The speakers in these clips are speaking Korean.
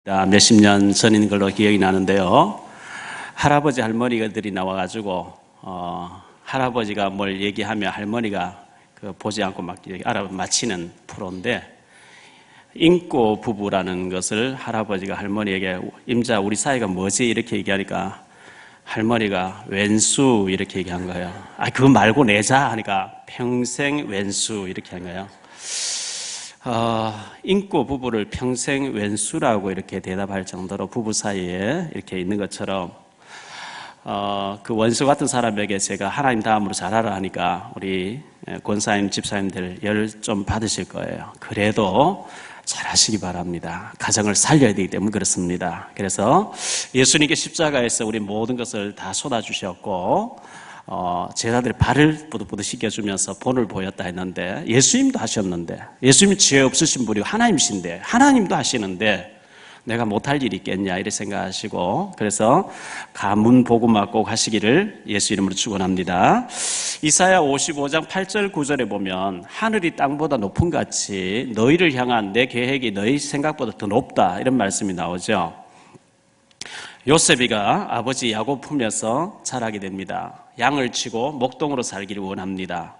몇십 년 전인 걸로 기억이 나는데요. 할아버지 할머니들이 나와가지고 할아버지가 뭘 얘기하면 할머니가 보지 않고 막 알아맞히는 프로인데, 인꼬 부부라는 것을 할아버지가 할머니에게 임자 우리 사이가 뭐지 이렇게 얘기하니까 할머니가 왼수 이렇게 얘기한 거예요. 그거 말고 내자 하니까 평생 왼수 이렇게 한 거예요. 인꼬 부부를 평생 왼수라고 이렇게 대답할 정도로 부부 사이에 이렇게 있는 것처럼, 그 원수 같은 사람에게 제가 하나님 다음으로 잘하라 하니까 우리 권사님, 집사님들 열 좀 받으실 거예요. 그래도 잘하시기 바랍니다. 가정을 살려야 되기 때문에 그렇습니다. 그래서 예수님께 십자가에서 우리 모든 것을 다 쏟아주셨고, 제자들의 발을 부드부드 씻겨주면서 본을 보였다 했는데, 예수님도 하셨는데, 예수님이 죄 없으신 분이고 하나님이신데, 하나님도 하시는데 내가 못할 일이 있겠냐 이렇게 생각하시고, 그래서 가문 복음화 꼭 하시기를 예수 이름으로 축원합니다. 이사야 55장 8절 9절에 보면 하늘이 땅보다 높은 같이 너희를 향한 내 계획이 너희 생각보다 더 높다 이런 말씀이 나오죠. 요셉이가 아버지 야곱 품에서 자라게 됩니다. 양을 치고 목동으로 살기를 원합니다.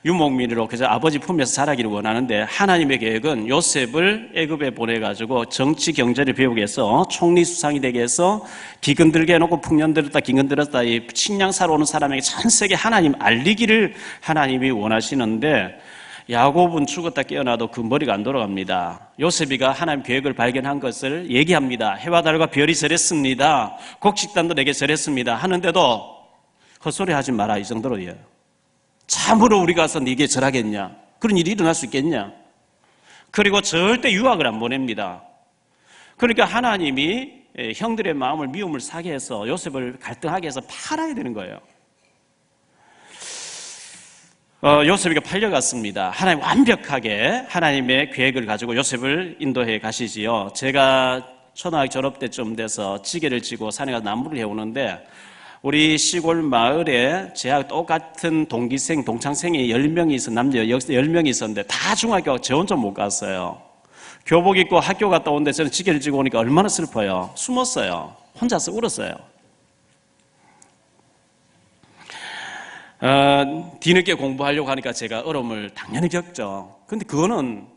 유목민으로 그저 아버지 품에서 자라기를 원하는데, 하나님의 계획은 요셉을 애굽에 보내가지고 정치 경제를 배우게 해서 총리 수상이 되게 해서 기근 들게 해놓고 풍년 들었다 기근 들었다 이 식량 사러 오는 사람에게 전 세계 하나님 알리기를 하나님이 원하시는데, 야곱은 죽었다 깨어나도 그 머리가 안 돌아갑니다. 요셉이가 하나님 계획을 발견한 것을 얘기합니다. 해와 달과 별이 절했습니다. 곡식단도 내게 절했습니다. 하는데도 헛소리 하지 마라 이 정도로요. 참으로 우리가 가서 네게 절하겠냐? 그런 일이 일어날 수 있겠냐? 그리고 절대 유학을 안 보냅니다. 그러니까 하나님이 형들의 마음을 미움을 사게 해서 요셉을 갈등하게 해서 팔아야 되는 거예요. 요셉이가 팔려갔습니다. 하나님 완벽하게 하나님의 계획을 가지고 요셉을 인도해 가시지요. 제가 초등학교 졸업 때쯤 돼서 지게를 지고 산에 가서 나무를 해오는데, 우리 시골 마을에 제가 똑같은 동기생, 동창생이 10명이 있어, 남녀 10명이 있었는데 다 중학교 저 혼자 못 갔어요. 교복 입고 학교 갔다 오는데 저는 지게를 지고 오니까 얼마나 슬퍼요. 숨었어요. 혼자서 울었어요. 뒤늦게 공부하려고 하니까 제가 어려움을 당연히 겪죠. 근데 그거는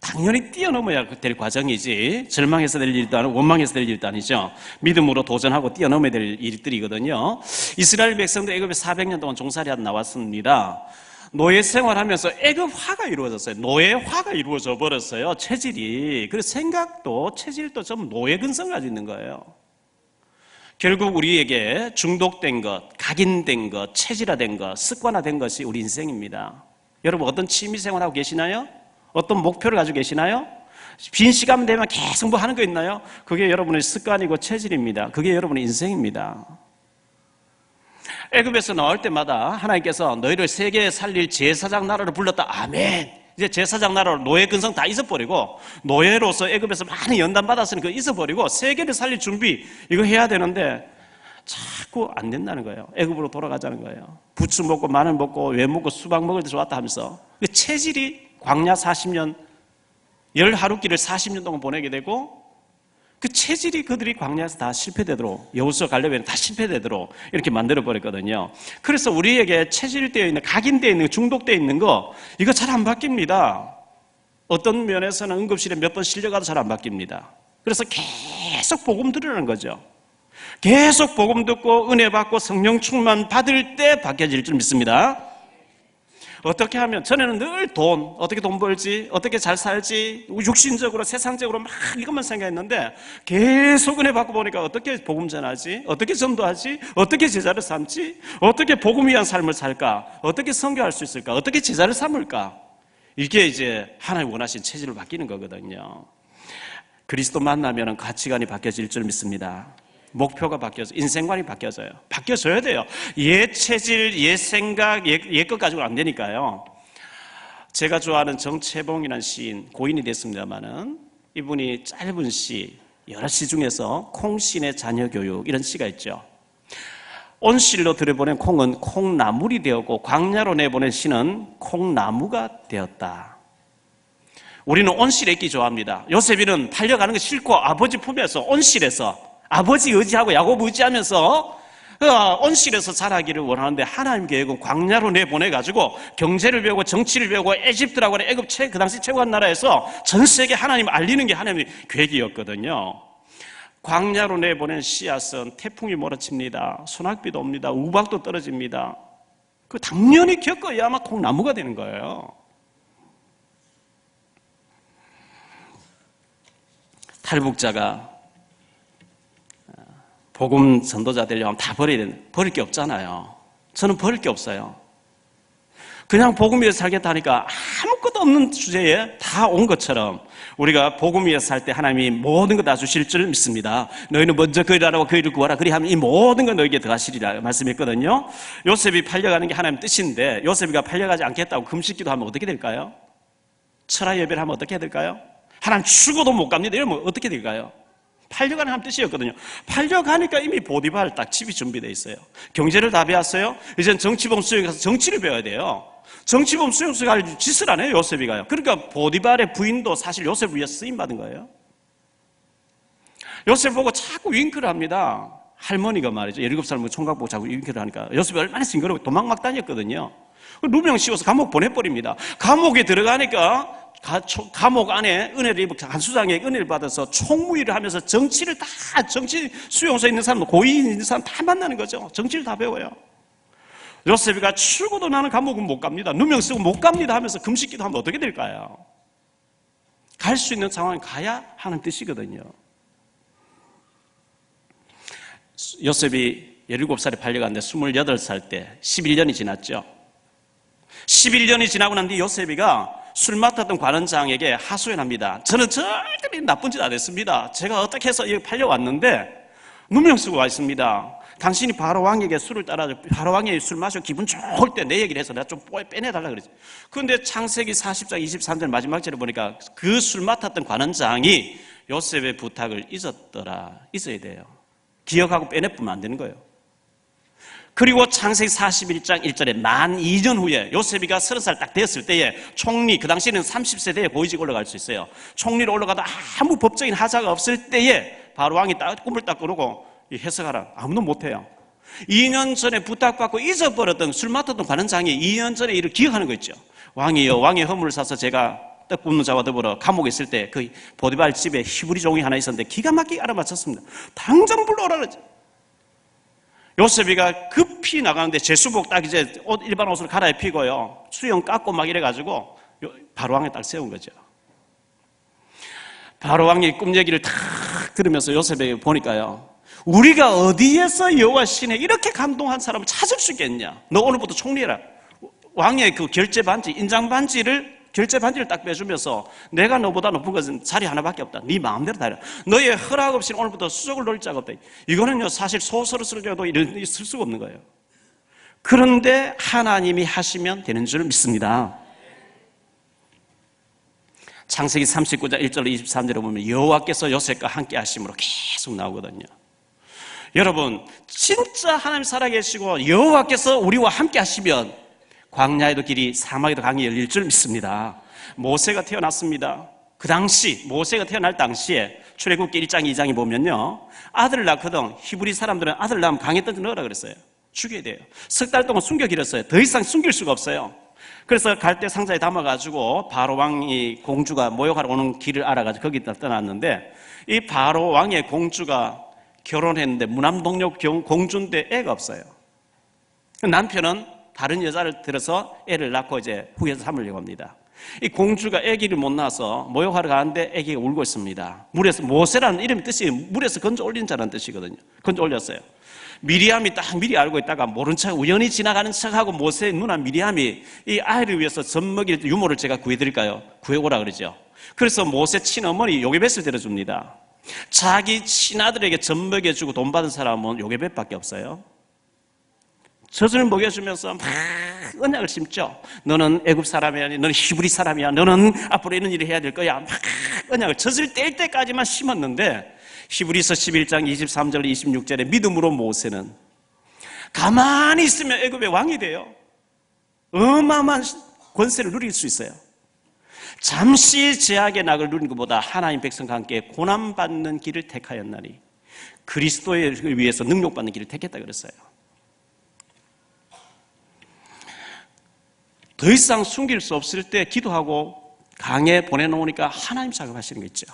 당연히 뛰어넘어야 될 과정이지, 절망해서 될 일도 아니고 원망해서 될 일도 아니죠. 믿음으로 도전하고 뛰어넘어야 될 일들이거든요. 이스라엘 백성도 애굽에 400년 동안 종살이하다 나왔습니다. 노예 생활하면서 애굽화가 이루어졌어요. 노예화가 이루어져 버렸어요. 체질이. 그래서 생각도 체질도 좀 노예 근성 가지고 있는 거예요. 결국 우리에게 중독된 것, 각인된 것, 체질화된 것, 습관화된 것이 우리 인생입니다. 여러분 어떤 취미생활하고 계시나요? 어떤 목표를 가지고 계시나요? 빈 시간 되면 계속 뭐 하는 거 있나요? 그게 여러분의 습관이고 체질입니다. 그게 여러분의 인생입니다. 애굽에서 나올 때마다 하나님께서 너희를 세계에 살릴 제사장 나라로 불렀다. 아멘. 이제 제사장 나라로 노예 근성 다 잊어버리고, 노예로서 애굽에서 많은 연단 받았으니 그거 잊어버리고 세계를 살릴 준비 이거 해야 되는데 자꾸 안 된다는 거예요. 애굽으로 돌아가자는 거예요. 부추 먹고 마늘 먹고 왜 먹고 수박 먹을 때 좋았다 하면서 그 체질이 광야 40년, 열 하루길을 40년 동안 보내게 되고, 그 체질이 그들이 광야에서 다 실패되도록, 여호수아 갈렙에는 다 실패되도록 이렇게 만들어버렸거든요. 그래서 우리에게 체질되어 있는, 각인되어 있는, 중독되어 있는 거, 이거 잘 안 바뀝니다. 어떤 면에서는 응급실에 몇 번 실려가도 잘 안 바뀝니다. 그래서 계속 복음 들으라는 거죠. 계속 복음 듣고 은혜 받고 성령 충만 받을 때 바뀌어질 줄 믿습니다. 어떻게 하면, 전에는 늘 어떻게 돈 벌지, 어떻게 잘 살지, 육신적으로 세상적으로 막 이것만 생각했는데, 계속 은혜 받고 보니까 어떻게 복음 전하지, 어떻게 전도하지, 어떻게 제자를 삼지, 어떻게 복음 위한 삶을 살까, 어떻게 선교할 수 있을까, 어떻게 제자를 삼을까, 이게 이제 하나님 원하신 체질로 바뀌는 거거든요. 그리스도 만나면 가치관이 바뀌어질 줄 믿습니다. 목표가 바뀌어서 인생관이 바뀌어져요. 바뀌어져야 돼요. 옛 체질, 옛 생각, 옛 것 가지고는 안 되니까요. 제가 좋아하는 정채봉이라는 시인, 고인이 됐습니다만은 이분이 짧은 시, 여러 시 중에서 콩신의 자녀교육 이런 시가 있죠. 온실로 들여보낸 콩은 콩나물이 되었고, 광야로 내보낸 씨는 콩나무가 되었다. 우리는 온실에 있기 좋아합니다. 요셉이는 팔려가는 거 싫고 아버지 품에서 온실에서 아버지 의지하고 야곱 의지하면서 온실에서 자라기를 원하는데 하나님 계획은 광야로 내보내가지고 경제를 배우고 정치를 배우고 에집트라고 하는 애굽 그 당시 최고한 나라에서 전 세계 하나님 알리는 게 하나님의 계획이었거든요. 광야로 내보낸 씨앗은 태풍이 몰아칩니다. 소낙비도 옵니다. 우박도 떨어집니다. 그 당연히 겪어야만 콩나무가 되는 거예요. 탈북자가 복음 전도자 되려면 다 버릴 게 없잖아요. 저는 버릴 게 없어요. 그냥 복음 위에서 살겠다 하니까 아무것도 없는 주제에 다 온 것처럼 우리가 복음 위에서 살 때 하나님이 모든 것 다 주실 줄 믿습니다. 너희는 먼저 그 일을 하라고 그 일을 구하라. 그리하면 이 모든 것 너에게 더하시리라 말씀했거든요. 요셉이 팔려가는 게 하나님 뜻인데 요셉이가 팔려가지 않겠다고 금식기도 하면 어떻게 될까요? 철야 예배를 하면 어떻게 될까요? 하나님 죽어도 못 갑니다. 이러면 어떻게 될까요? 팔려가는 하나님 뜻이었거든요. 팔려가니까 이미 보디발 딱 집이 준비되어 있어요. 경제를 다 배웠어요. 이젠 정치범 수용에 가서 정치를 배워야 돼요. 정치범 수용소에 갈 짓을 안 해요, 요셉이가요. 그러니까 보디발의 부인도 사실 요셉을 위해서 쓰임받은 거예요. 요셉 보고 자꾸 윙크를 합니다. 할머니가 말이죠. 17살 총각 보고 자꾸 윙크를 하니까 요셉이 얼마나 징그러워 도망 막 다녔거든요. 누명 씌워서 감옥 보내버립니다. 감옥에 들어가니까 감옥 안에 은혜를 입고 간수장에게 은혜를 받아서 총무위를 하면서 정치를 다 정치 수용소에 있는 사람, 고위인 있는 사람 다 만나는 거죠. 정치를 다 배워요. 요셉이가 죽어도 나는 감옥은 못 갑니다. 누명 쓰고 못 갑니다 하면서 금식기도 하면 어떻게 될까요? 갈 수 있는 상황에 가야 하는 뜻이거든요. 요셉이 17살에 팔려갔는데 28살 때 11년이 지났죠. 11년이 지나고 난 뒤 요셉이가 술 맡았던 관원장에게 하소연합니다. 저는 절대 나쁜 짓 안 했습니다. 제가 어떻게 해서 여기 팔려왔는데 누명 쓰고 와 있습니다. 당신이 바로 왕에게 술을 따라줘. 바로 왕이 술 마시고 기분 좋을 때 내 얘기를 해서 내가 좀 빼내달라 그랬지. 그런데 창세기 40장 23절 마지막 절에 보니까 그 술 맡았던 관원장이 요셉의 부탁을 잊어야 돼요. 기억하고 빼내쁘면 안 되는 거예요. 그리고 창세기 41장 1절에 만 2년 후에 요셉이가 30살 딱 되었을 때에 총리, 그 당시에는 30세대에 고위직 올라갈 수 있어요. 총리로 올라가도 아무 법적인 하자가 없을 때에 바로 왕이 딱 꿈을 딱 꾸르고 해석하라. 아무도 못해요. 2년 전에 부탁받고 잊어버렸던 술 맡았던 관원장이 2년 전에 일을 기억하는 거 있죠. 왕이요, 왕의 허물을 사서 제가 떡 굽는 자와 더불어 감옥에 있을 때 그 보디발 집에 히브리 종이 하나 있었는데 기가 막히게 알아맞혔습니다. 당장 불러오라 그러지. 요셉이가 급히 나가는데 제수복 딱 이제 일반 옷을 갈아입히고요. 수영 깎고 막 이래가지고 바로 왕에 딱 세운 거죠. 바로 왕이 꿈 얘기를 탁 들으면서 요셉에게 보니까요. 우리가 어디에서 여호와 신에 이렇게 감동한 사람을 찾을 수 있겠냐? 너 오늘부터 총리해라. 왕의 그 결제 반지, 인장 반지를 결제 반지를 딱 빼주면서 내가 너보다 높은 것은 자리 하나밖에 없다. 네 마음대로 다 해라. 너의 허락 없이 오늘부터 수족을 놀 자가 없다. 이거는요 사실 소설을 쓰려도 쓸 수가 없는 거예요. 그런데 하나님이 하시면 되는 줄 믿습니다. 창세기 39장 1절 23절에 보면 여호와께서 요셉과 함께 하심으로 계속 나오거든요. 여러분 진짜 하나님 살아계시고 여호와께서 우리와 함께 하시면 광야에도 길이 사막에도 강이 열릴 줄 믿습니다. 모세가 태어났습니다. 그 당시 모세가 태어날 당시에 출애굽기 1장 2장에 보면요 아들을 낳거든 히브리 사람들은 아들 낳으면 강에 던져 넣으라 그랬어요. 죽여야 돼요. 석 달 동안 숨겨 기렸어요. 더 이상 숨길 수가 없어요. 그래서 갈대 상자에 담아가지고 바로 왕이 공주가 모욕하러 오는 길을 알아가지고 거기다 떠났는데 이 바로 왕의 공주가 결혼했는데 무남동력 공주인데 애가 없어요. 남편은 다른 여자를 들어서 애를 낳고 이제 후에서 삼으려고 합니다. 이 공주가 아기를 못 낳아서 모욕하러 가는데 아기가 울고 있습니다. 물에서 모세라는 이름의 뜻이 물에서 건져 올린 자라는 뜻이거든요. 건져 올렸어요. 미리암이 딱 미리 알고 있다가 모른 척 우연히 지나가는 척하고 모세의 누나 미리암이 이 아이를 위해서 젖먹일 유모를 제가 구해드릴까요? 구해오라 그러죠. 그래서 모세 친어머니 요게벳을 데려줍니다. 자기 친아들에게 젖먹여주고 돈 받은 사람은 요게벳밖에 없어요. 젖을 먹여주면서 막 언약을 심죠. 너는 애굽 사람이 아니야. 너는 히브리 사람이야. 너는 앞으로 이런 일을 해야 될 거야. 막 언약을 젖을 뗄 때까지만 심었는데 히브리서 11장 23절 26절에 믿음으로 모세는 가만히 있으면 애굽의 왕이 돼요. 어마어마한 권세를 누릴 수 있어요. 잠시 제약의 낙을 누리는 것보다 하나님 백성과 함께 고난받는 길을 택하였나니 그리스도에 위해서 능력받는 길을 택했다 그랬어요. 더 이상 숨길 수 없을 때 기도하고 강에 보내놓으니까 하나님 작업하시는 거 있죠.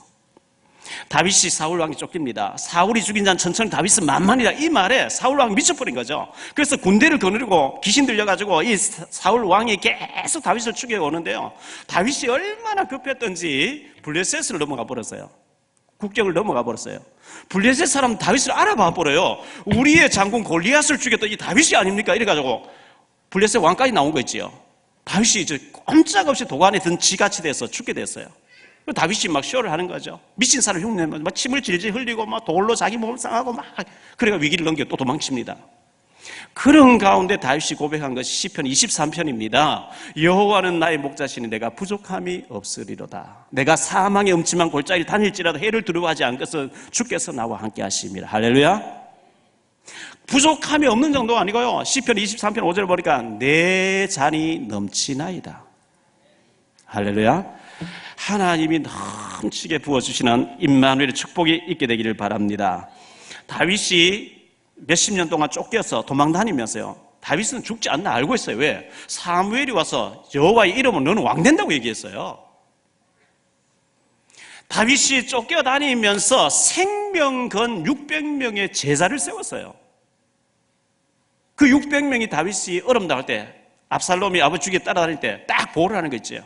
다윗이 사울 왕이 쫓깁니다. 사울이 죽인 자는 천천히 다윗은 만만이다. 이 말에 사울 왕이 미쳐버린 거죠. 그래서 군대를 거느리고 귀신 들려가지고 이 사울 왕이 계속 다윗을 죽여오는데요. 다윗이 얼마나 급했던지 블레셋을 넘어가 버렸어요. 국경을 넘어가 버렸어요. 블레셋 사람 다윗을 알아봐 버려요. 우리의 장군 골리앗을 죽였던 이 다윗이 아닙니까? 이래가지고 블레셋 왕까지 나온 거 있지요. 다윗이 이제 꼼짝없이 도관에 든 쥐같이 돼서 죽게 됐어요. 다윗이 막 쇼를 하는 거죠. 미친 사람 흉내내면 막 침을 질질 흘리고 막 돌로 자기 몸을 상하고 막 그래가 위기를 넘겨 또 도망칩니다. 그런 가운데 다윗이 고백한 것이 시편 23편입니다. 여호와는 나의 목자시니 내가 부족함이 없으리로다. 내가 사망의 음침한 골짜기를 다닐지라도 해를 두려워하지 않겠어 주께서 나와 함께 하심이라. 할렐루야. 부족함이 없는 정도가 아니고요. 시편 23편 5절 보니까 내 잔이 넘치나이다. 할렐루야. 하나님이 넘치게 부어주시는 임마누엘의 축복이 있게 되기를 바랍니다. 다윗이 몇십 년 동안 쫓겨서 도망다니면서요. 다윗은 죽지 않나 알고 있어요. 왜? 사무엘이 와서 여호와의 이름으로 너는 왕 된다고 얘기했어요. 다윗이 쫓겨다니면서 생명건 600명의 제자를 세웠어요. 그 600명이 다윗이 어려움 당할 때 압살롬이 아버지 죽에 따라다닐 때 딱 보호를 하는 거 있죠.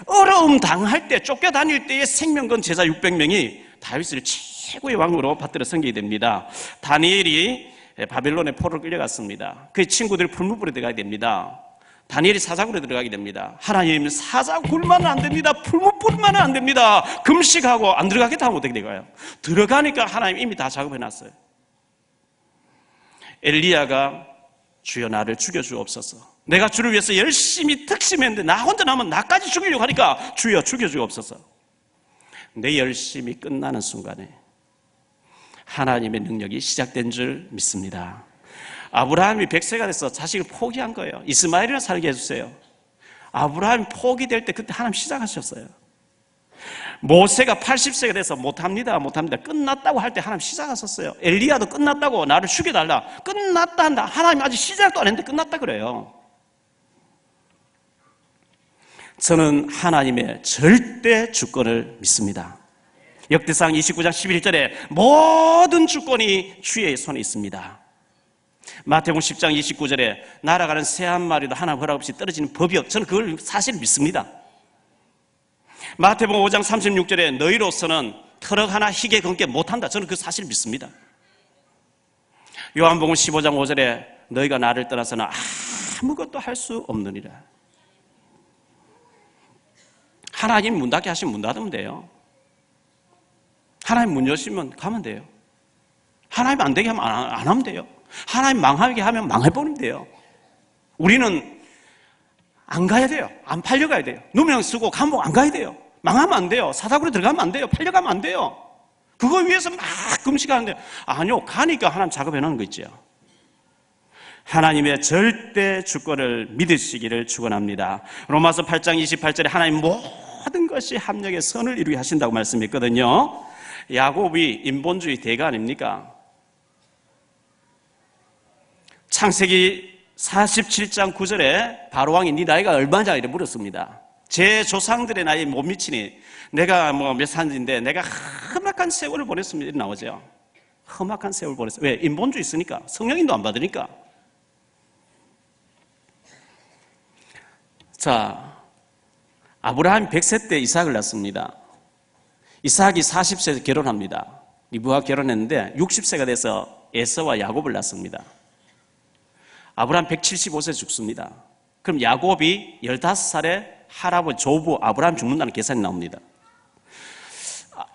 어려움 당할 때 쫓겨다닐 때의 생명건 제자 600명이 다윗을 최고의 왕으로 받들어 섬기게 됩니다. 다니엘이 바벨론의 포로를 끌려갔습니다. 그의 친구들이 풀무불에 들어가게 됩니다. 다니엘이 사자굴에 들어가게 됩니다. 하나님 사자굴만은 안 됩니다. 풀무불만은 안 됩니다. 금식하고 안 들어가겠다 하면 어떻게 될까요? 들어가니까 하나님 이미 다 작업해놨어요. 엘리야가 주여 나를 죽여주옵소서. 내가 주를 위해서 열심히 특심했는데 나 혼자 남으면 나까지 죽이려고 하니까 주여 죽여주옵소서. 내 열심이 끝나는 순간에 하나님의 능력이 시작된 줄 믿습니다. 아브라함이 100세가 돼서 자식을 포기한 거예요. 이스마엘을 살게 해주세요. 아브라함이 포기될 때 그때 하나님 시작하셨어요. 모세가 80세가 돼서 못합니다 끝났다고 할 때 하나님 시작하셨어요. 엘리야도 끝났다고 나를 죽여달라 끝났다 한다. 하나님 아직 시작도 안 했는데 끝났다 그래요. 저는 하나님의 절대 주권을 믿습니다. 역대상 29장 11절에 모든 주권이 주의 손에 있습니다. 마태복음 10장 29절에 날아가는 새 한 마리도 하나님 허락 없이 떨어지는 법이 없. 저는 그걸 사실 믿습니다. 마태복음 5장 36절에 너희로서는 터럭 하나 희게 검게 못한다. 저는 그 사실 믿습니다. 요한복음 15장 5절에 너희가 나를 떠나서는 아무것도 할 수 없느니라. 하나님 문 닫게 하시면 문 닫으면 돼요. 하나님 문 여시면 가면 돼요. 하나님 안 되게 하면 안 하면 돼요. 하나님 망하게 하면 망해버리면 돼요. 우리는 안 가야 돼요. 안 팔려가야 돼요. 누명 쓰고 감옥 안 가야 돼요. 망하면 안 돼요. 사다구리 들어가면 안 돼요. 팔려가면 안 돼요. 그거 위해서 막 금식하는데 아니요. 가니까 하나님 작업해 놓은 거 있죠. 하나님의 절대 주권을 믿으시기를 축원합니다. 로마서 8장 28절에 하나님 모든 것이 합력의 선을 이루게 하신다고 말씀했거든요. 야곱이 인본주의 대가 아닙니까? 창세기 47장 9절에 바로왕이 네 나이가 얼마냐 이래 물었습니다. 제 조상들의 나이에 못 미치니 내가 몇 살인데 내가 험악한 세월을 보냈습니다. 이렇게 나오죠. 험악한 세월을 보냈어요. 왜? 인본주의 있으니까. 성령인도 안 받으니까. 자, 아브라함이 100세 때 이삭을 낳습니다. 이삭이 40세에 결혼합니다. 리브와 결혼했는데 60세가 돼서 에서와 야곱을 낳습니다. 아브라함 175세 죽습니다. 그럼 야곱이 15살에 할아버지 조부 아브라함 죽는다는 계산이 나옵니다.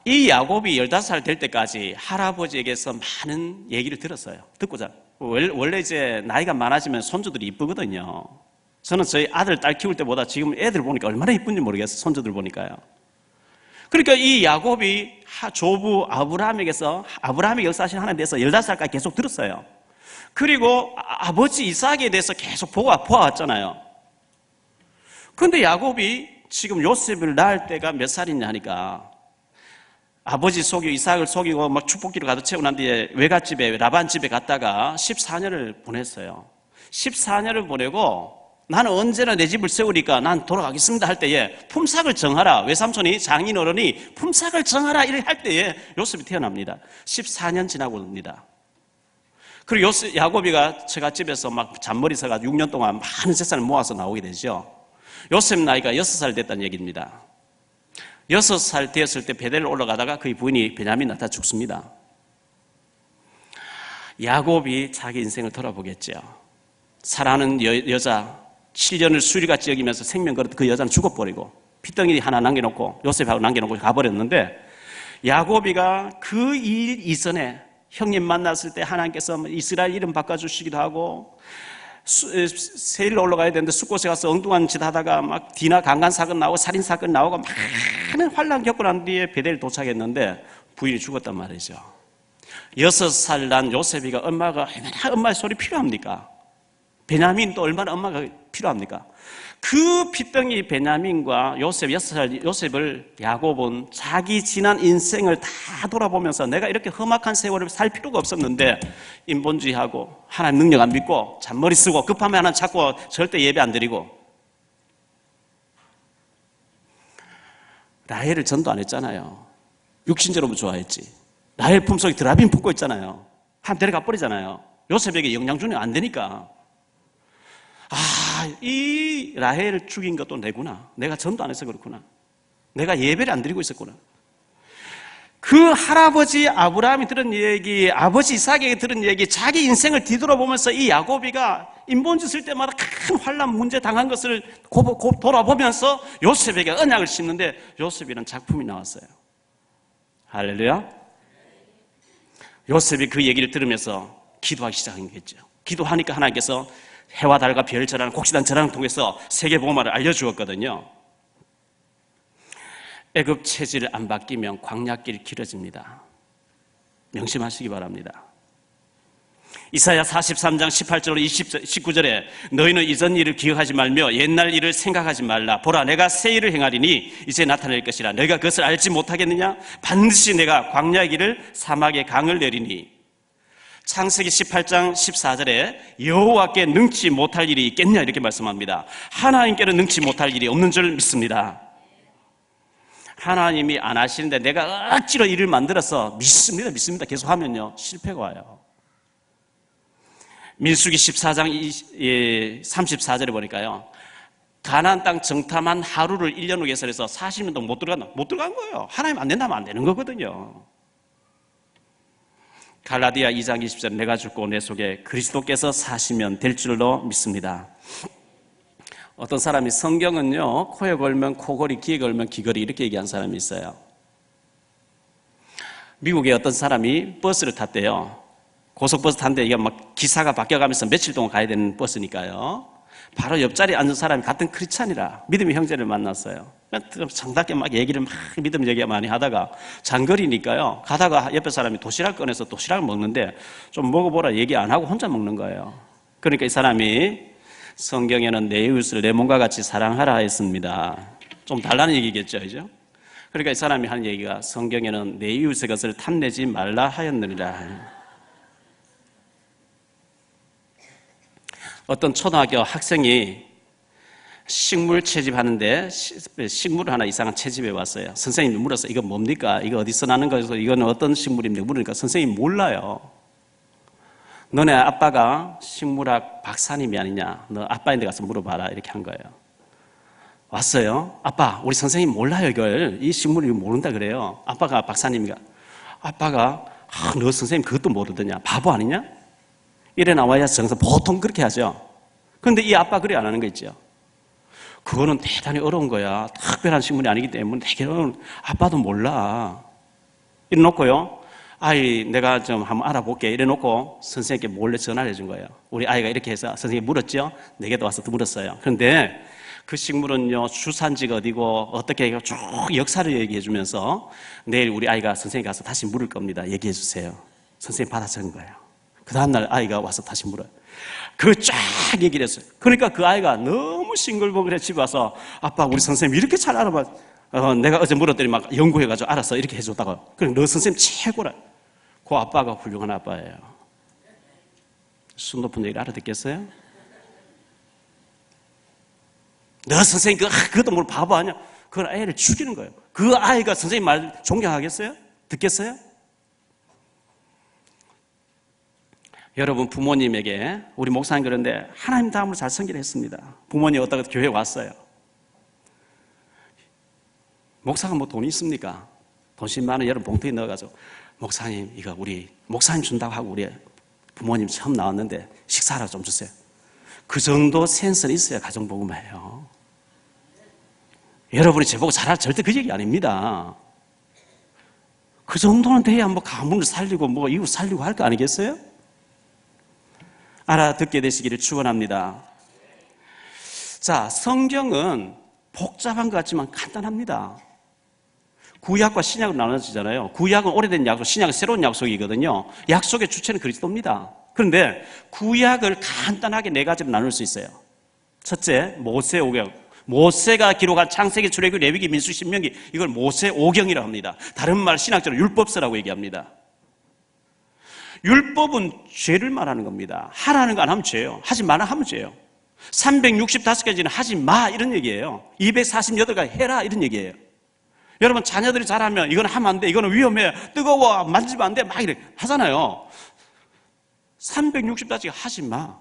이 야곱이 15살 될 때까지 할아버지에게서 많은 얘기를 들었어요. 듣고자. 원래 이제 나이가 많아지면 손주들이 이쁘거든요. 저는 저희 아들, 딸 키울 때보다 지금 애들 보니까 얼마나 이쁜지 모르겠어요. 손주들 보니까요. 그러니까 이 야곱이 조부 아브라함에게서 아브라함의 역사하신 하나님에 대해서 15살까지 계속 들었어요. 그리고 아버지 이삭에 대해서 계속 보아왔잖아요. 그런데 야곱이 지금 요셉을 낳을 때가 몇 살이냐 하니까 아버지 속이고 이삭을 속이고 막 축복기를 가득 채우고 난 뒤에 외갓집에 라반 집에 갔다가 14년을 보냈어요. 14년을 보내고 나는 언제나 내 집을 세우니까 난 돌아가겠습니다 할 때에 품삯을 정하라. 외삼촌이 장인 어른이 품삯을 정하라 이렇게 할 때에 요셉이 태어납니다. 14년 지나고 옵니다. 그리고 야곱이가 처갓집에서 막 잔머리 서가지고 6년 동안 많은 재산을 모아서 나오게 되죠. 요셉 나이가 6살 됐다는 얘기입니다. 6살 되었을 때 베델을 올라가다가 그의 부인이 베냐민 나타 죽습니다. 야곱이 자기 인생을 돌아보겠죠. 사랑하는 여자 7년을 수리같이 여기면서 생명 걸었던 그 여자는 죽어버리고 핏덩이 하나 남겨놓고 요셉하고 남겨놓고 가버렸는데 야곱이가 그 일 이전에 형님 만났을 때 하나님께서 이스라엘 이름 바꿔주시기도 하고 세일로 올라가야 되는데 숫곳에 가서 엉뚱한 짓 하다가 막 디나 강간 사건 나오고 살인 사건 나오고 많은 환란 겪고 난 뒤에 베델 도착했는데 부인이 죽었단 말이죠. 6살 난 요셉이가 얼마나 엄마의 소리 필요합니까? 베냐민도 얼마나 엄마가 필요합니까? 그 핏덩이 베냐민과 요셉 6살 요셉을 야곱은 자기 지난 인생을 다 돌아보면서 내가 이렇게 험악한 세월을 살 필요가 없었는데 인본주의하고 하나님 능력 안 믿고 잔머리 쓰고 급하면 하나 찾고 절대 예배 안 드리고 라헬을 전도 안 했잖아요. 육신적으로 좋아했지. 라헬 품속에 드라빈 품고 있잖아요. 한 데려가 버리잖아요. 요셉에게 영양 주는 안 되니까. 이 라헬을 죽인 것도 내구나. 내가 전도 안 해서 그렇구나. 내가 예배를 안 드리고 있었구나. 그 할아버지 아브라함이 들은 얘기, 아버지 이삭에게 들은 얘기, 자기 인생을 뒤돌아보면서 이 야곱이가 인본주 쓸 때마다 큰 환난 문제 당한 것을 돌아보면서 요셉에게 언약을 심는데 요셉이라는 작품이 나왔어요. 할렐루야. 요셉이 그 얘기를 들으면서 기도하기 시작한 거겠죠. 기도하니까 하나님께서 해와 달과 별 전환, 곡식단 전환을 통해서 세계복음화를 알려주었거든요. 애굽 체질을 안 바뀌면 광야길 길어집니다. 명심하시기 바랍니다. 이사야 43장 18절 19절에 너희는 이전 일을 기억하지 말며 옛날 일을 생각하지 말라. 보라 내가 새 일을 행하리니 이제 나타낼 것이라. 너희가 그것을 알지 못하겠느냐? 반드시 내가 광야의 길을 사막에 강을 내리니. 창세기 18장 14절에 여호와께 능치 못할 일이 있겠냐 이렇게 말씀합니다. 하나님께는 능치 못할 일이 없는 줄 믿습니다. 하나님이 안 하시는데 내가 억지로 일을 만들어서 믿습니다 계속 하면요 실패가 와요. 민수기 14장 34절에 보니까요 가나안 땅 정탐한 하루를 1년 후 예설해서 40년 동안 못 들어간 거예요. 하나님 안 된다면 안 되는 거거든요. 갈라디아 2장 20절 내가 죽고 내 속에 그리스도께서 사시면 될 줄로 믿습니다. 어떤 사람이 성경은요 코에 걸면 코걸이, 귀에 걸면 귀걸이 이렇게 얘기한 사람이 있어요. 미국에 어떤 사람이 버스를 탔대요. 고속버스 탔는데 이게 막 기사가 바뀌어가면서 며칠 동안 가야 되는 버스니까요. 바로 옆자리에 앉은 사람이 같은 크리스찬이라 믿음의 형제를 만났어요. 정답게 막 얘기를 막 믿음 얘기 많이 하다가 장거리니까요. 가다가 옆에 사람이 도시락 꺼내서 도시락을 먹는데 좀 먹어보라 얘기 안 하고 혼자 먹는 거예요. 그러니까 이 사람이 성경에는 내 이웃을 내 몸과 같이 사랑하라 했습니다. 좀 달라는 얘기겠죠, 그죠? 그러니까 이 사람이 하는 얘기가 성경에는 내 이웃의 것을 탐내지 말라 하였느니라. 어떤 초등학교 학생이 식물 채집하는데 식물을 하나 이상한 채집해 왔어요. 선생님이 물었어요. 이거 뭡니까? 이거 어디서 나는 거에서 이거는 어떤 식물입니까? 물으니까 선생님이 몰라요. 너네 아빠가 식물학 박사님이 아니냐? 너 아빠한테 가서 물어봐라. 이렇게 한 거예요. 왔어요. 아빠, 우리 선생님 몰라요 이걸. 이 식물을 모른다 그래요. 아빠가 박사님이가. 아빠가 너 선생님 그것도 모르더냐? 바보 아니냐? 이래 나와야 정상 보통 그렇게 하죠. 그런데 이 아빠 그래 안 하는 거 있죠. 그거는 대단히 어려운 거야. 특별한 식물이 아니기 때문에 되게 어려운. 아빠도 몰라. 이래 놓고요. 아이 내가 좀 한번 알아볼게. 이래 놓고 선생님께 몰래 전화를 해준 거예요. 우리 아이가 이렇게 해서 선생님이 물었죠. 내게도 와서 또 물었어요. 그런데 그 식물은요 주산지가 어디고 어떻게 쭉 역사를 얘기해 주면서 내일 우리 아이가 선생님 가서 다시 물을 겁니다. 얘기해 주세요. 선생님 받아 적은 거예요. 그 다음날 아이가 와서 다시 물어요. 그 쫙 얘기를 했어요. 그러니까 그 아이가 너무 싱글벙글해 집에 와서 아빠 우리 선생님 이렇게 잘 알아봐. 내가 어제 물었더니 막 연구해가지고 알았어 이렇게 해줬다고. 그래 너 선생님 최고라. 그 아빠가 훌륭한 아빠예요. 숨 높은 얘기를 알아듣겠어요? 너 선생님 그것도 뭘 바보 아니야? 그건 애를 죽이는 거예요. 그 아이가 선생님 말 존경하겠어요? 듣겠어요? 여러분 부모님에게 우리 목사님 그런데 하나님 다음으로 잘 섬기를 했습니다. 부모님 어디다가 교회 왔어요. 목사가 뭐 돈이 있습니까? 돈 10만 원 여러분 봉투에 넣어가지고 목사님 이거 우리 목사님 준다고 하고 우리 부모님 처음 나왔는데 식사하라고 좀 주세요. 그 정도 센스는 있어야 가정복음이에요. 여러분이 저보고 잘할 절대 그 얘기 아닙니다. 그 정도는 돼야 뭐 가문을 살리고 뭐 이웃 살리고 할 거 아니겠어요? 알아듣게 되시기를 축원합니다. 자, 성경은 복잡한 것 같지만 간단합니다. 구약과 신약으로 나눠지잖아요. 구약은 오래된 약속, 신약은 새로운 약속이거든요. 약속의 주체는 그리스도입니다. 그런데 구약을 간단하게 네 가지로 나눌 수 있어요. 첫째, 모세 오경. 모세가 기록한 창세기, 출애굽기, 레위기, 민수, 신명기, 이걸 모세 오경이라고 합니다. 다른 말 신학적으로 율법서라고 얘기합니다. 율법은 죄를 말하는 겁니다. 하라는 거 안 하면 죄예요. 하지 마라 하면 죄예요. 365가지는 하지 마 이런 얘기예요. 248가지 해라 이런 얘기예요. 여러분 자녀들이 잘하면 이건 하면 안 돼, 이거는 위험해, 뜨거워, 만지면 안 돼 막 이렇게 하잖아요. 365가지 하지 마.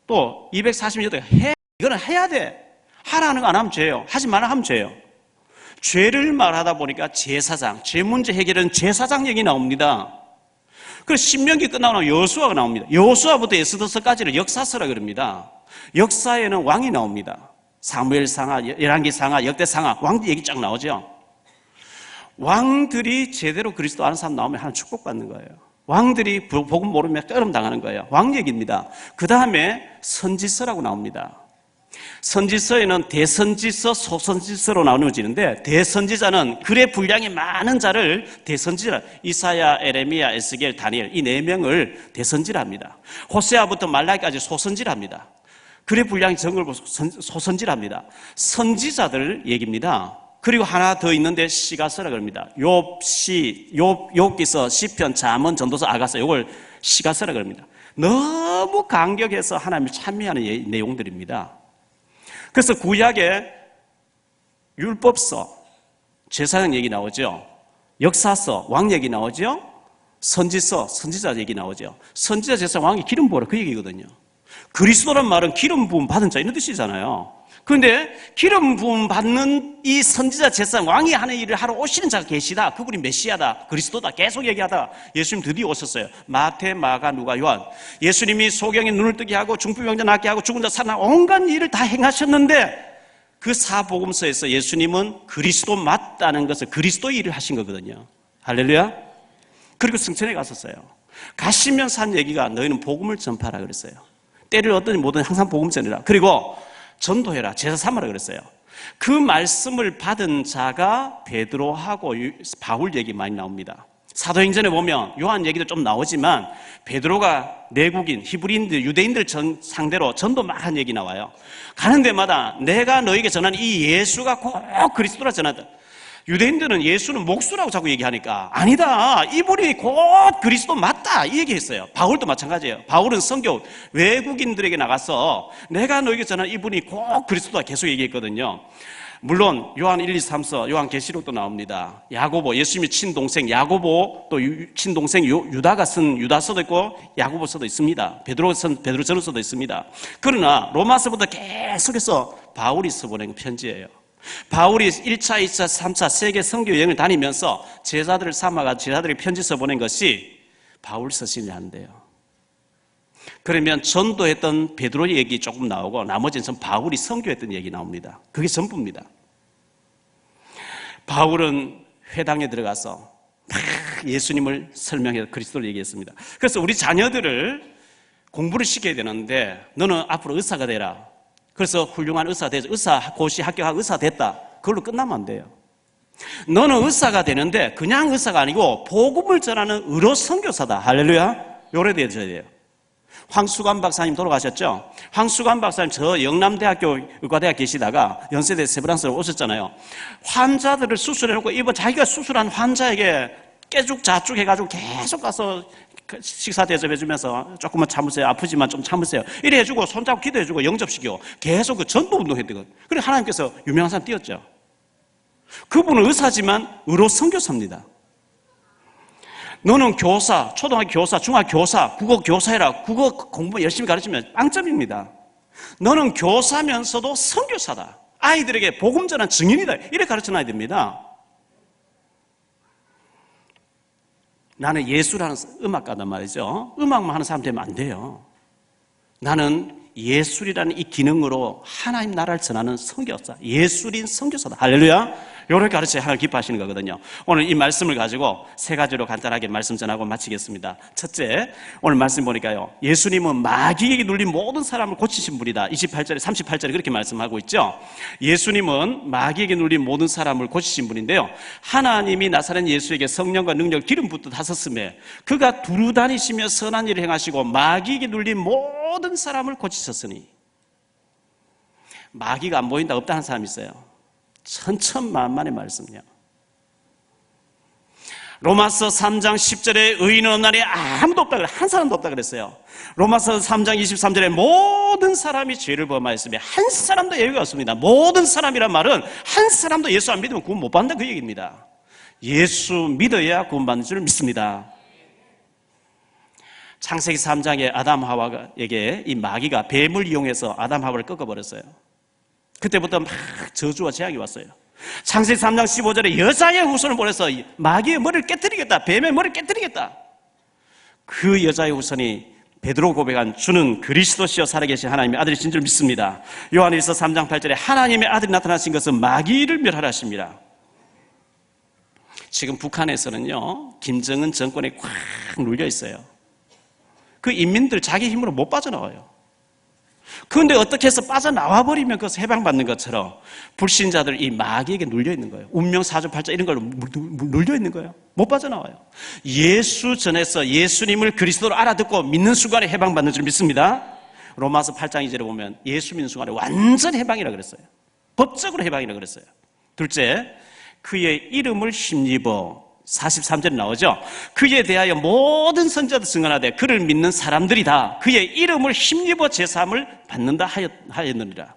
또 248가지 해, 이거는 해야 돼. 하라는 거 안 하면 죄예요. 하지 마라 하면 죄예요. 죄를 말하다 보니까 제사장, 죄 문제 해결은 제사장 얘기 나옵니다. 그래서 신명기 끝나고 나면 여호수아가 나옵니다. 여호수아부터 에스더서까지는 역사서라 그럽니다. 역사에는 왕이 나옵니다. 사무엘상하, 열왕기상하, 역대상하, 왕들 얘기 쫙 나오죠. 왕들이 제대로 그리스도 아는 사람 나오면 하나님 축복받는 거예요. 왕들이 복음 모르면 떠름 당하는 거예요. 왕 얘기입니다. 그 다음에 선지서라고 나옵니다. 선지서에는 대선지서, 소선지서로 나누어지는데 대선지자는 글의 분량이 많은 자를 대선지라, 이사야, 에레미야, 에스겔, 다니엘 이 네 명을 대선지라 합니다. 호세아부터 말라기까지 소선지라 합니다. 글의 분량이 적은 걸 소선지라 합니다. 선지자들 얘기입니다. 그리고 하나 더 있는데 시가서라 그럽니다. 욥기서, 시편, 잠언, 전도서, 아가서 이걸 시가서라 그럽니다. 너무 간격해서 하나님을 찬미하는 내용들입니다. 그래서 구약에 율법서, 제사장 얘기 나오죠. 역사서, 왕 얘기 나오죠. 선지서, 선지자 얘기 나오죠. 선지자, 제사장, 왕이 기름 부어라 그 얘기거든요. 그리스도란 말은 기름 부음 받은 자 이런 뜻이잖아요. 그런데 기름 부음 받는 이 선지자, 제사장, 왕이 하는 일을 하러 오시는 자가 계시다. 그분이 메시아다, 그리스도다 계속 얘기하다가 예수님 드디어 오셨어요. 마태, 마가, 누가, 요한. 예수님이 소경의 눈을 뜨게 하고 중풍병자 낫게 하고 죽은 자 살아나 온갖 일을 다 행하셨는데 그 사복음서에서 예수님은 그리스도 맞다는 것을 그리스도의 일을 하신 거거든요. 할렐루야. 그리고 승천에 갔었어요. 가시면서 한 얘기가 너희는 복음을 전파하라 그랬어요. 때를 얻든지 뭐든 항상 복음 전해라. 그리고 전도해라, 제사 삼으라 그랬어요. 그 말씀을 받은 자가 베드로하고 바울 얘기 많이 나옵니다. 사도행전에 보면 요한 얘기도 좀 나오지만 베드로가 내국인, 히브리인들, 유대인들 상대로 전도 막 한 얘기 나와요. 가는 데마다 내가 너에게 전하는 이 예수가 꼭 그리스도라 전하다. 유대인들은 예수는 목수라고 자꾸 얘기하니까 아니다, 이분이 곧 그리스도 맞다 이 얘기했어요. 바울도 마찬가지예요. 바울은 선교 외국인들에게 나가서 내가 너에게 전한 이분이 꼭 그리스도다 계속 얘기했거든요. 물론 요한 1, 2, 3서, 요한계시록도 나옵니다. 야고보, 예수님의 친동생 야고보, 또 친동생 유다가 쓴 유다서도 있고 야고보서도 있습니다. 베드로전서도 있습니다. 그러나 로마서부터 계속해서 바울이 써보낸 편지예요. 바울이 1차, 2차, 3차 세계 선교 여행을 다니면서 제자들을 삼아가 제자들에게 편지 써보낸 것이 바울 서신이 한대요. 그러면 전도했던 베드로의 얘기 조금 나오고 나머지는 전 바울이 선교했던 얘기 나옵니다. 그게 전부입니다. 바울은 회당에 들어가서 막 예수님을 설명해서 그리스도를 얘기했습니다. 그래서 우리 자녀들을 공부를 시켜야 되는데 너는 앞으로 의사가 되라. 그래서 훌륭한 의사 돼서 의사고시 합격하고 의사 됐다. 그걸로 끝나면 안 돼요. 너는 의사가 되는데 그냥 의사가 아니고 복음을 전하는 의로 선교사다. 할렐루야. 요래 되셔야 돼요. 황수관 박사님 돌아가셨죠? 황수관 박사님 저 영남대학교 의과대학 계시다가 연세대 세브란스로 오셨잖아요. 환자들을 수술해놓고 이번 자기가 수술한 환자에게 깨죽자죽 해가지고 계속 가서 식사 대접해주면서 조금만 참으세요. 아프지만 좀 참으세요. 이래 해주고 손잡고 기도해주고 영접시키고 계속 그 전도 운동했대요. 그래 하나님께서 유명한 사람 띄웠죠. 그분은 의사지만 의로 선교사입니다. 너는 교사, 초등학교 교사, 중학교 교사, 국어 교사해라. 국어 공부 열심히 가르치면 빵점입니다. 너는 교사면서도 선교사다. 아이들에게 복음 전한 증인이다. 이렇게 가르쳐놔야 됩니다. 나는 예수라는 음악가단 말이죠. 음악만 하는 사람 되면 안 돼요. 나는 예술이라는 이 기능으로 하나님 나라를 전하는 선교사, 예술인 선교사다. 할렐루야. 이렇게 가르쳐야 하나님 기뻐하시는 거거든요. 오늘 이 말씀을 가지고 세 가지로 간단하게 말씀 전하고 마치겠습니다. 첫째, 오늘 말씀 보니까요, 예수님은 마귀에게 눌린 모든 사람을 고치신 분이다. 28절에 38절에 그렇게 말씀하고 있죠. 예수님은 마귀에게 눌린 모든 사람을 고치신 분인데요, 하나님이 나사렛 예수에게 성령과 능력 기름 붓듯 하셨음에 그가 두루 다니시며 선한 일을 행하시고 마귀에게 눌린 모든 사람을 고치셨으니. 마귀가 안 보인다 없다는 사람이 있어요. 천천만만의 말씀이요. 로마서 3장 10절에 의인은 없나니 아무도 없다 그래. 한 사람도 없다 그랬어요. 로마서 3장 23절에 모든 사람이 죄를 범하였으며 한 사람도 예외가 없습니다. 모든 사람이란 말은 한 사람도 예수 안 믿으면 구원 못 받는다 그 얘기입니다. 예수 믿어야 구원받는 줄 믿습니다. 창세기 3장에 아담 하와에게 이 마귀가 뱀을 이용해서 아담 하와를 꺾어버렸어요. 그때부터 막 저주와 재앙이 왔어요. 창세기 3장 15절에 여자의 후손을 보내서 마귀의 머리를 깨뜨리겠다, 뱀의 머리를 깨뜨리겠다. 그 여자의 후손이 베드로 고백한 주는 그리스도시여 살아계신 하나님의 아들이신 줄 믿습니다. 요한일서 3장 8절에 하나님의 아들이 나타나신 것은 마귀를 멸하라 하십니다. 지금 북한에서는요, 김정은 정권에 꽉 눌려 있어요. 그 인민들 자기 힘으로 못 빠져나와요. 그런데 어떻게 해서 빠져나와 버리면 그것을 해방받는 것처럼 불신자들 이 마귀에게 눌려 있는 거예요. 운명 사주팔자 이런 걸로 눌려 있는 거예요. 못 빠져나와요. 예수 전에서 예수님을 그리스도로 알아듣고 믿는 순간에 해방받는 줄 믿습니다. 로마서 8장 2절에 보면 예수 믿는 순간에 완전 해방이라고 그랬어요. 법적으로 해방이라고 그랬어요. 둘째, 그의 이름을 힘입어 43절에 나오죠. 그에 대하여 모든 선지자들 증언하되 그를 믿는 사람들이 다 그의 이름을 힘입어 제사함을 받는다 하였느니라.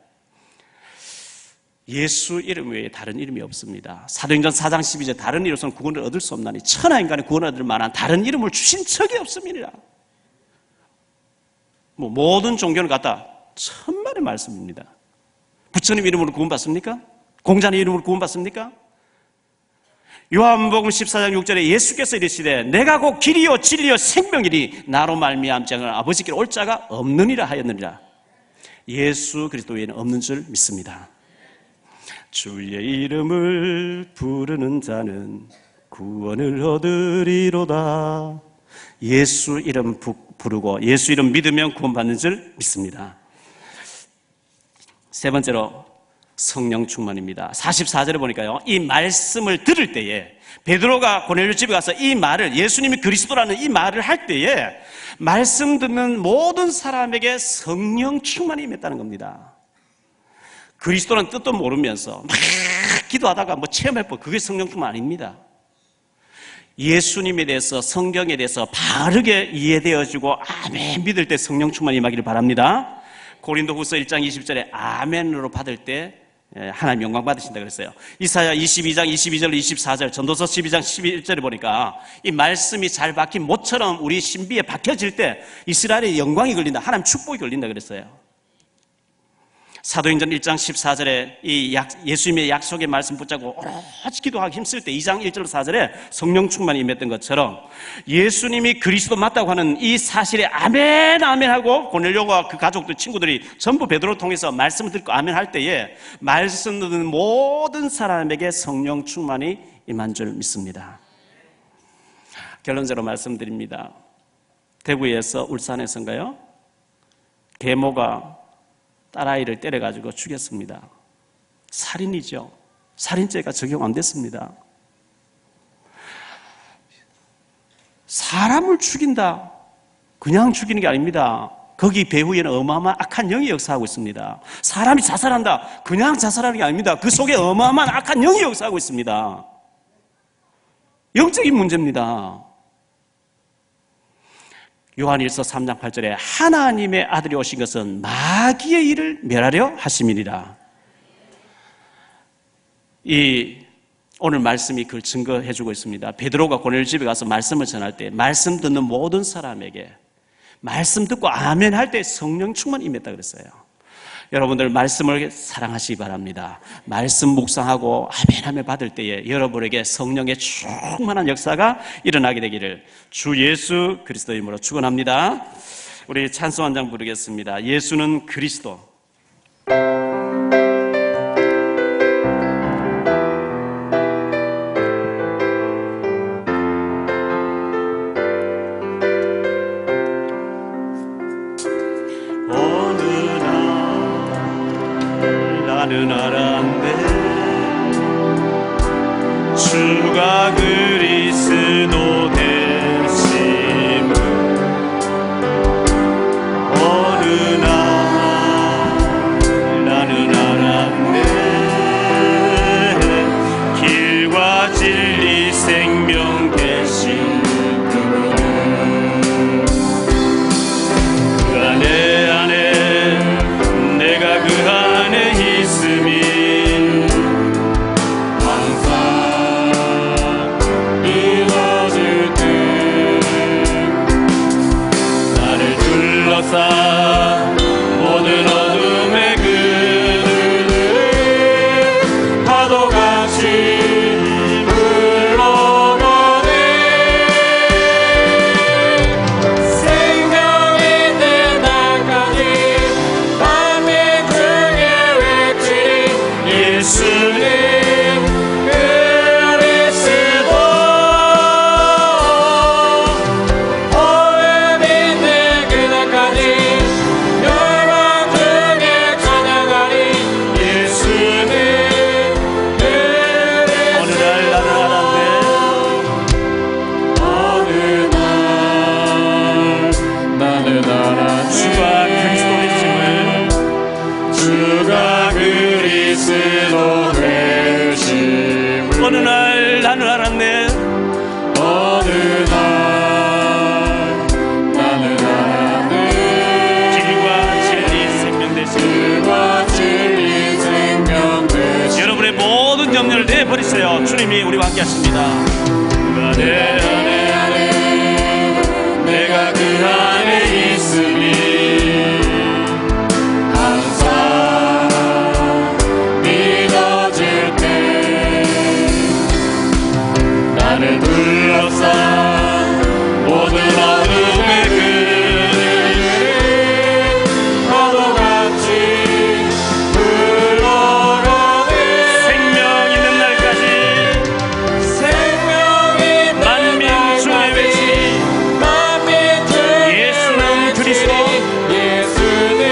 예수 이름 외에 다른 이름이 없습니다. 사도행전 4장 12절 다른 이름으로서는 구원을 얻을 수 없나니 천하 인간의 구원을 얻을 만한 다른 이름을 주신 적이 없습니다. 모든 종교는 갖다 천만의 말씀입니다. 부처님 이름으로 구원받습니까? 공자의 이름으로 구원받습니까? 요한복음 14장 6절에 예수께서 이르시되 내가 곧 길이요 진리요 생명이니 나로 말미암지 않으면 아버지께로 올 자가 없느니라 하였느니라. 예수 그리스도 외에는 없는 줄 믿습니다. 주의 이름을 부르는 자는 구원을 얻으리로다. 예수 이름 부르고 예수 이름 믿으면 구원받는 줄 믿습니다. 세 번째로 성령 충만입니다. 44절에 보니까요, 이 말씀을 들을 때에 베드로가 고넬료 집에 가서 이 말을, 예수님이 그리스도라는 이 말을 할 때에 말씀 듣는 모든 사람에게 성령 충만이 임했다는 겁니다. 그리스도라는 뜻도 모르면서 막 기도하다가 체험해보, 그게 성령 충만 아닙니다. 예수님에 대해서, 성경에 대해서 바르게 이해되어지고 아멘 믿을 때 성령 충만이 임하기를 바랍니다. 고린도후서 1장 20절에 아멘으로 받을 때 하나님 영광 받으신다 그랬어요. 이사야 22장 22절 24절, 전도서 12장 11절에 보니까 이 말씀이 잘 박힌 못처럼 우리 신비에 박혀질 때 이스라엘의 영광이 걸린다, 하나님 축복이 걸린다 그랬어요. 사도행전 1장 14절에 이 예수님의 약속의 말씀 붙잡고 오로지 기도하기 힘쓸 때 2장 1절 4절에 성령 충만이 임했던 것처럼 예수님이 그리스도 맞다고 하는 이 사실에 아멘 아멘 하고 고넬료와 그 가족들 친구들이 전부 베드로를 통해서 말씀을 듣고 아멘 할 때에 말씀 듣는 모든 사람에게 성령 충만이 임한 줄 믿습니다. 결론적으로 말씀드립니다. 대구에서 울산에서인가요? 계모가 딸아이를 때려가지고 죽였습니다. 살인이죠. 살인죄가 적용 안 됐습니다. 사람을 죽인다, 그냥 죽이는 게 아닙니다. 거기 배후에는 어마어마한 악한 영이 역사하고 있습니다. 사람이 자살한다. 그냥 자살하는 게 아닙니다. 그 속에 어마어마한 악한 영이 역사하고 있습니다. 영적인 문제입니다. 요한일서 3장 8절에 하나님의 아들이 오신 것은 마귀의 일을 멸하려 하심이니라. 오늘 말씀이 그걸 증거해주고 있습니다. 베드로가 고넬 집에 가서 말씀을 전할 때 말씀 듣는 모든 사람에게 말씀 듣고 아멘 할 때 성령 충만이 임했다 그랬어요. 여러분들 말씀을 사랑하시기 바랍니다. 말씀 묵상하고 아멘하며 받을 때에 여러분에게 성령의 충만한 역사가 일어나게 되기를 주 예수 그리스도 이름으로 축원합니다. 우리 찬송 한 장 부르겠습니다. 예수는 그리스도. 나는 알았네 주가 그리스도 되심을 어느 날 나는 알았네 길과 진리 생명 되신 그분은 그 안에 내가 그 안에 있음이 항상 이루어질 듯 나를 둘러싼 모든 어둠의 그늘을 파도같이 흘러가네 생명이 된 날까지 밤이 중에 외치리 예수님 그리스도 오래 믿는 그날까지 열방 중에 찬양하리 예수님 그리스도 어느 날 나는 알았네 어느 날 나는 알았네 주가 그리스도 되심을 주가 그리스도 되심을 어느 날 나는 알았네 어느 날 나는 알았네 길과 진리 생명 되심 길과 진리 생명 되심 여러분의 모든 염려를 내버리세요. 주님이 우리와 함께 하십니다. 그 안에 내가 그 안에 있음이 항상 믿어질 때 나를 둘러싼 모든 어둠의 그늘을 파도같이 흘러가네 생명 있는 날까지 생명이 만민 중에 외치리 예수는 그리스도 예수님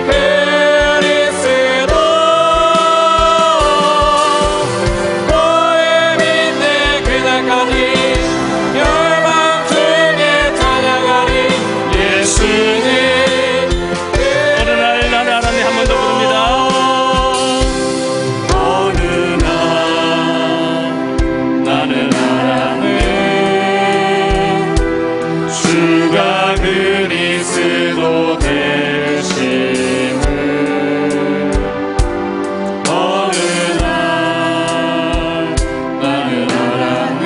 그리스도 너의 믿는 그날까지 열방 중에 찬양하리 예수님 어느 날 나는 알았네 한 번 더 부릅니다. 어느 날 나는 알았네 주가 그리스도 되심을 어느 날 나는 알았네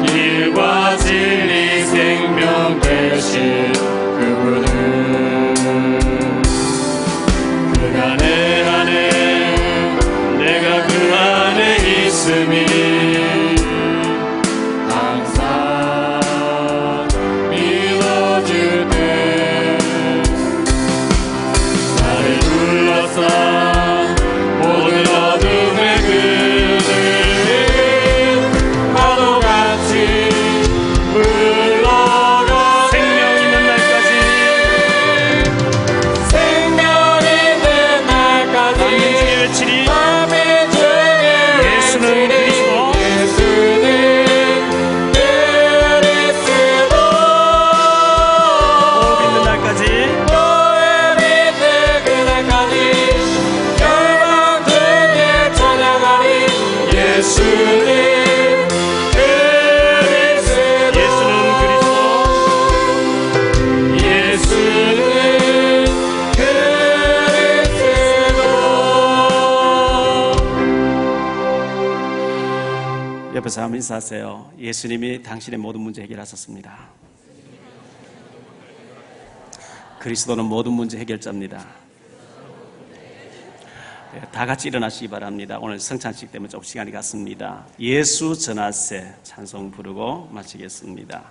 길과 진리 생명 되신 그분은 그 안에 내가 그 안에 있음이 항상 믿어질 때 나를 둘러싼 모든 어둠의 그늘을 파도같이 흘러가 생명 있는 날까지 생명 있는 날까지 밤이 중에 외치리 예수는 그리스도 옆에서 한번 인사하세요. 예수님이 당신의 모든 문제 해결하셨습니다. 그리스도는 모든 문제 해결자입니다. 다 같이 일어나시기 바랍니다. 오늘 성찬식 때문에 좀 시간이 갔습니다. 예수 전하세 찬송 부르고 마치겠습니다.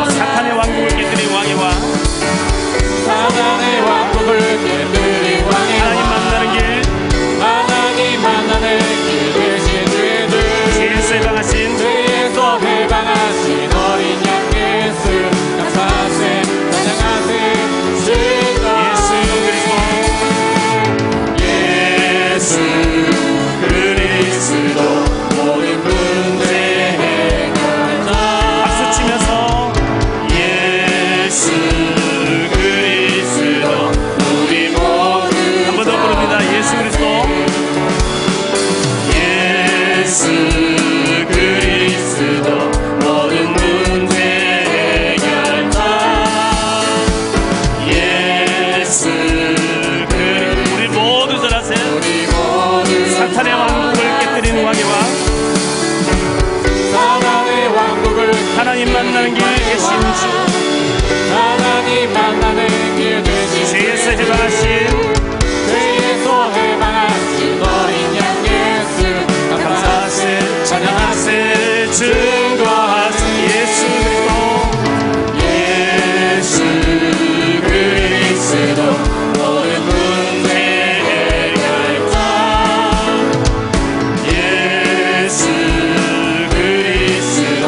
사탄의 왕국을 깨뜨린 왕의 왕, 하나님 만나는 길, 되신 죄들, 죄에서 해방하신 어린 양 예수 감사하세 찬양하세 예수 그리스도 모든 문제 해결자. 박수 치면서 예수 그리스도 우리 모두 한 번 더 부릅니다. 예수 그리스도, 예수 그리스도 모든 문제 해결자. 예수 그리스도 우리 모두 전하세요. 우리 모두 사탄의 왕국을 깨뜨리는 왕의 왕, 사탄의 왕국을 하나님 만나는 길 계신 주, 하나님 만나는 길 되신 죄에서 해방하신 죄에서 해방하신 어린 양 예수 감사하세 찬양하세 증거하신 예수 그리스도, 예수 그리스도 모든 문제 해결자. 예수 그리스도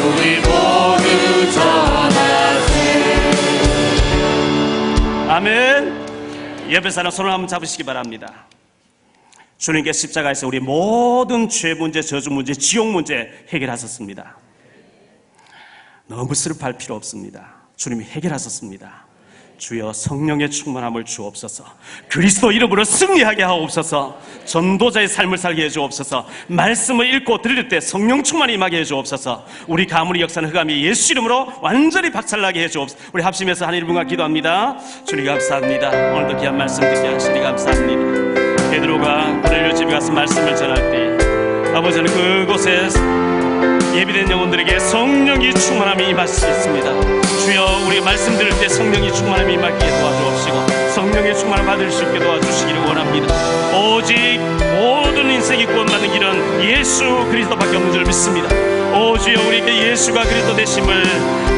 우리 모두 전하세. 아멘. 옆에 사람 손을 한번 잡으시기 바랍니다. 주님께 십자가에서 우리 모든 죄 문제, 저주 문제, 지옥 문제 해결하셨습니다. 너무 슬퍼할 필요 없습니다. 주님이 해결하셨습니다. 주여 성령의 충만함을 주옵소서. 그리스도 이름으로 승리하게 하옵소서. 전도자의 삶을 살게 해주옵소서. 말씀을 읽고 들을 때 성령 충만이 임하게 해주옵소서. 우리 가문의 역사는 흑암이 예수 이름으로 완전히 박살나게 해주옵소서. 우리 합심해서 한 1분간 기도합니다. 주님 감사합니다. 오늘도 귀한 말씀 듣게 하시니 감사합니다. 베드로가 고넬료 집에 가서 말씀을 전할 때 아버지는 그곳에 예비된 영혼들에게 성령이 충만함이 임하시겠습니다. 주여 우리 말씀 들을 때 성령이 충만함이 임하게 도와주옵시고 성령의 충만을 받을 수 있게 도와주시기를 원합니다. 오직 모든 인생이 구원받는 길은 예수 그리스도밖에 없는 줄 믿습니다. 오 주여 우리에게 예수가 그리스도 되심을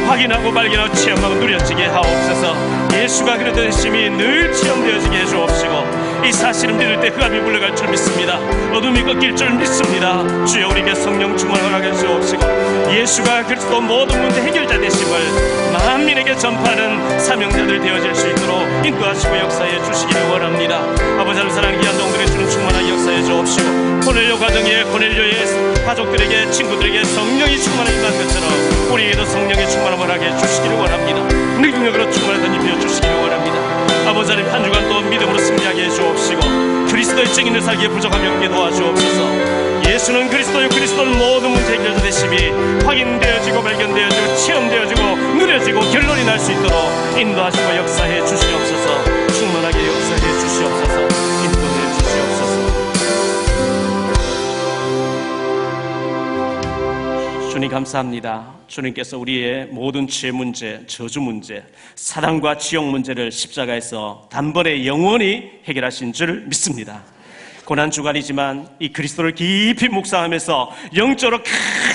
확인하고 발견하고 체험하고 누려지게 하옵소서. 예수가 그리스도 되심이 늘 체험되어지게 해주옵시고 이 사실을 믿을 때 흑암이 물러갈 줄 믿습니다. 어둠이 꺾일 줄 믿습니다. 주여 우리에게 성령 충만을 허락해 주옵시고 예수가 그리스도 모든 문제 해결자 되심을 만민에게 전파하는 사명자들 되어질 수 있도록 인도하시고 역사해 주시기를 원합니다. 아버지 하나님 사랑하는 귀한 종들에게 주는 충만한 역사해 주옵시고 고넬료 가정에 고넬료의 가족들에게 친구들에게 성령이 충만한 임한 것처럼 우리에게도 성령의 충만함을 허락해 주시기를 원합니다. 능력으로 충만한 던짐 주시기를 원합니다. 아버지 하나님 한 주간 또 믿음으로 승리하게 해주옵시고 그리스도의 증인을 살기에 부족함이 없게 도와주옵소서. 예수는 그리스도요 그리스도는 모든 문제 해결자 되심이 확인되어지고 발견되어지고 체험되어지고 누려지고 결론이 날 수 있도록 인도하시고 역사해 주시옵소서. 충만하게 역사해 주시옵소서. 인도해 주시옵소서. 주님 감사합니다. 주님께서 우리의 모든 죄 문제, 저주 문제, 사단과 지옥 문제를 십자가에서 단번에 영원히 해결하신 줄 믿습니다. 고난주간이지만 이 그리스도를 깊이 묵상하면서 영적으로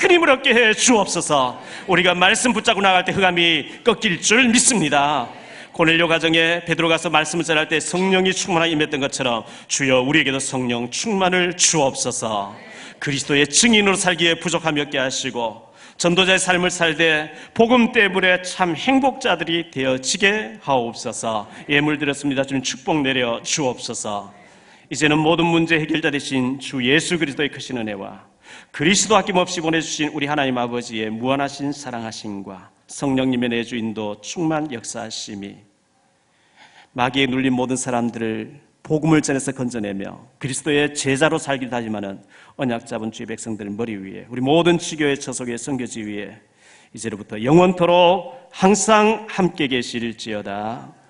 큰 힘을 얻게 해 주옵소서. 우리가 말씀 붙잡고 나갈 때 흑암이 꺾일 줄 믿습니다. 고넬료 가정에 베드로 가서 말씀을 전할 때 성령이 충만하게 임했던 것처럼 주여 우리에게도 성령 충만을 주옵소서. 그리스도의 증인으로 살기에 부족함이 없게 하시고 전도자의 삶을 살되 복음 때문에 참 행복자들이 되어지게 하옵소서. 예물 드렸습니다. 주님 축복 내려 주옵소서. 이제는 모든 문제 해결자 되신 주 예수 그리스도의 크신 은혜와 그리스도 아낌없이 보내주신 우리 하나님 아버지의 무한하신 사랑하심과 성령님의 내주 인도 충만 역사하심이 마귀에 눌린 모든 사람들을 복음을 전해서 건져내며 그리스도의 제자로 살길 다짐하는 언약 잡은 주의 백성들 머리 위에 우리 모든 지교의 처속의 선교지 위에 이제로부터 영원토록 항상 함께 계실지어다.